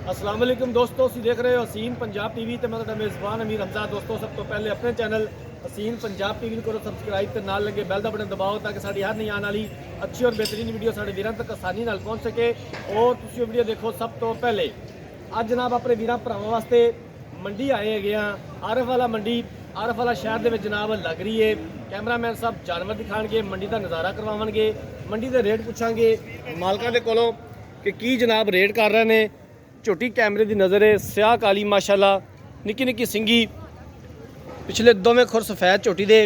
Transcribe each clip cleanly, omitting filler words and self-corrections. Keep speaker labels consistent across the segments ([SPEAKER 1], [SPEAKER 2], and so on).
[SPEAKER 1] अस्सलाम वालेकुम दोस्तों, तुसीं देख रहे हो हसीन पंजाब टीवी ते मैं तुहाडा मेज़बान अमीर हमजा। दोस्तों, सब तो पहले अपने चैनल हसीन पंजाब टीवी को करो सबसक्राइब ते नाल लगे बैल दा बटन दबाओ ताकि साडी हर नई आने वाली अच्छी और बेहतरीन वीडियो साडे वीरां तक आसानी नाल पहुंच सके और तुसीं वो वीडियो देखो सब तो पहले। अज जनाब अपने वीरां भरावां वास्ते मंडी आए हैगे आ, आरफ वाला मंडी। आरफ वाला शहर दे विच जनाब लग रही है। कैमरामैन साहब जानवर दिखाणगे, मंडी का नज़ारा करवावणगे, मंडी के रेट पुछांगे मालकां दे कोलों कि की जनाब रेट कर रहे हैं। झोटी कैमरे की नज़र है, स्याह काली माशाल्लाह, निक्की निक्की सिंगी, पिछले दोवें खुर सफैद झोटी दे,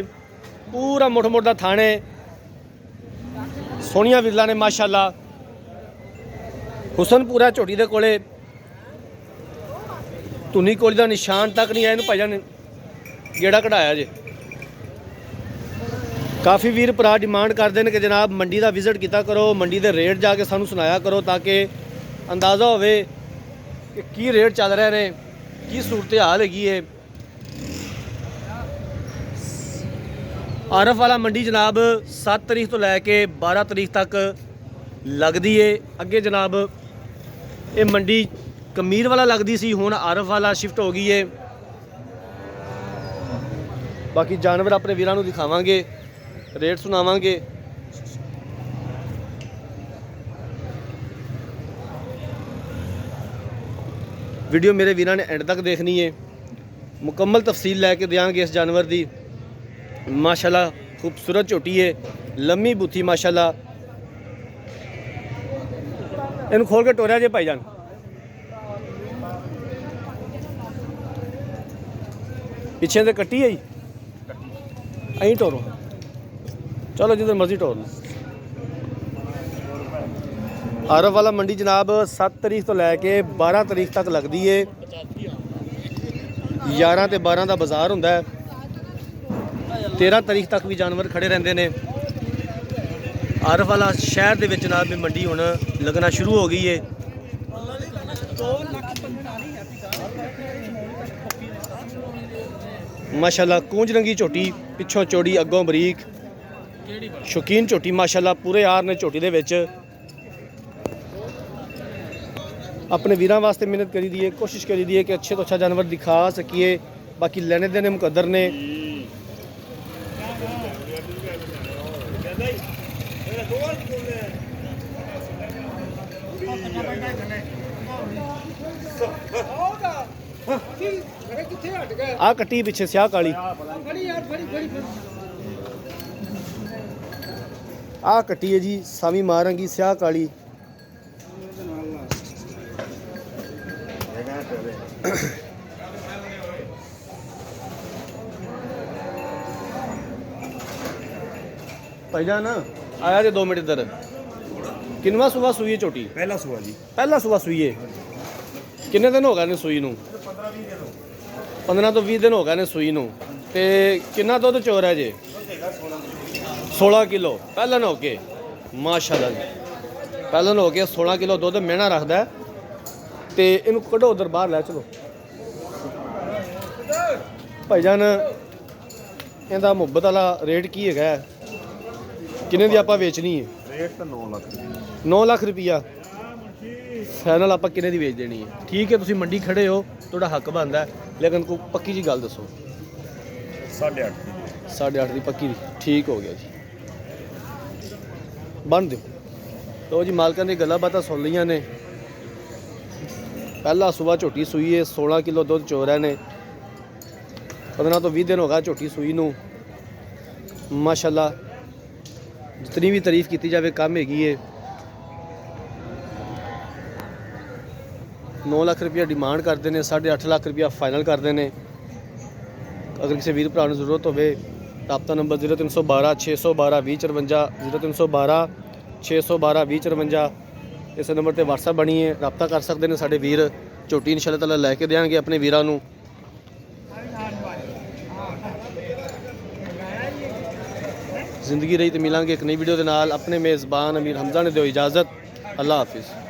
[SPEAKER 1] पूरा मुठ मुठ दा थान है, सोहनिया विरला ने माशाल्लाह, हुसन पूरा झोटी दे कोले, धुनी कोली दा निशान तक नहीं आया। इहनूं भाईजान गेड़ा कढ़ाया जे। काफ़ी वीर भरा डिमांड करते हैं कि जनाब मंडी का विजिट किया करो, मंडी के रेट जाके सानू सुनाया करो ताकि अंदाज़ा होवे कि की रेट चल रहे हैं, की सूरत हाल हैगी है। आरफ वाला मंडी जनाब 7 तरीक तो लैके 12 तरीक तक लगती है। अगे जनाब ये मंडी कमीर वाला लगती सी, हुण आरफ वाला शिफ्ट हो गई है। बाकी जानवर अपने वीरां नूं दिखावांगे, रेट सुनावांगे। वीडियो मेरे वीरां ने एंड तक देखनी है, मुकम्मल तफसील लैके देंगे इस जानवर की। माशाल्लाह खूबसूरत झोटी है, लम्मी बूथी माशाल्लाह। इन खोल के टोरिया जे भाईजान। पिछे से कट्टी है, अं टोरो, चलो जिधर मर्जी टोर लो। आरफ वाला मंडी जनाब 7 तरीक तो लैके 12 तरीक तक लगती है। 11 ते 12 का बाजार होंदा है, 13 तरीक तक भी जानवर खड़े रहते हैं। आरफ वाला शहर के जनाब में मंडी हुण लगना शुरू हो गई है। माशाल्लाह कूंज रंगी झोटी, पिछों चौड़ी अगों बरीक, शौकीन झोटी माशाल्लाह, पूरे यार ने झोटी दे विच। अपने वीरां वास्ते मेहनत करी दी है, कोशिश करी दी है कि अच्छे तो अच्छा जानवर दिखा सकिए। बाकी लेने देने मुकद्दर ने। आ कट्टी पिछे स्याह काली, आ कट्टी है जी सामी मारंगी स्याह काली। भाईजान आया जे 2 मिनट इधर। किनवा सुबह सुई है झोटी?
[SPEAKER 2] पहला सुबह जी।
[SPEAKER 1] पहला सुबह सुई है। किन्ने दिन हो गए ने सुई नूं? 15 तो 20 दिन हो गए ने सुई नूं। ते किन्ना दुध चोर है जे? 16 किलो पहलन हो के माशाल्लाह जी। पहलन हो के 16 किलो दुध मेहना रखता है। तो इनू कढ़ो उधर बाहर लै चलो। भाईजान इहदा मुहब्बत वाला रेट की है? किन्ने दी आपां वेचनी है?
[SPEAKER 2] रेट तो 9 लाख।
[SPEAKER 1] 9 लाख रुपया फाइनल आपां किन्ने दी बेच देनी है? ठीक है, तुसीं मंडी खड़े हो, तुहाडा हक बनता है, लेकिन कोई पक्की जी गल दसो।
[SPEAKER 2] 8.5
[SPEAKER 1] 8.5 की पक्की दी। ठीक हो गया जी, बन दो। तो जी मालकां दी गल्लां बातां सुन लियां ने। पहला सुबह झोटी सूई है, 16 किलो दुध चोर ने। 15 तो 20 दिन हो गया झोटी सूई नूं। माशाल्लाह जितनी भी तारीफ की जाए कम हैगी है। 9 लाख रुपया डिमांड करते हैं, 8.5 लाख रुपया फाइनल करते हैं। अगर किसी वीर भरा नूं जरूरत होवे, राबता नंबर 0312 612 2054, 0312 612 2054। इस नंबर पर व्हाट्सएप बनी है, राबता कर सकते हैं साडे वीर। झोटी इंशाअल्लाह ताला लैके देंगे अपने वीरां नूं। जिंदगी रही तो मिलांगे एक नई वीडियो के नाल। अपने मेज़बान अमीर हमजा ने दो इजाज़त। अल्लाह हाफिज़।